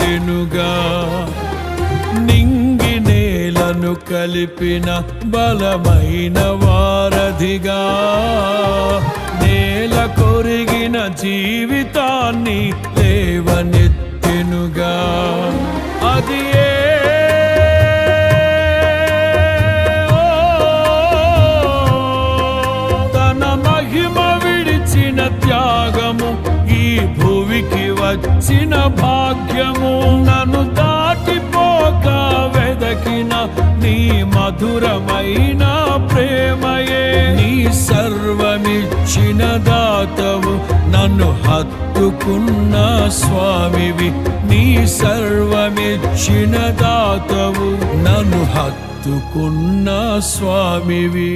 నెత్తెనుగా. నింగి నేలను కలిపిన బలమైన వారధిగా, నేల కొరిగిన జీవితాన్ని లేవనెత్తెనుగా. అది తన మహిమ విడిచిన త్యాగము, ఈ భూమికి వచ్చిన భాగ్యము. నన్ను దాటిపోక వెదకిన నీ మధురమైన ప్రేమయే. నీ సర్వమిచ్చిన దాతవు, నన్ను హత్తుకున్న స్వామివి. నీ సర్వమిచ్చిన దాతవు, నన్ను హత్తుకున్న స్వామివి.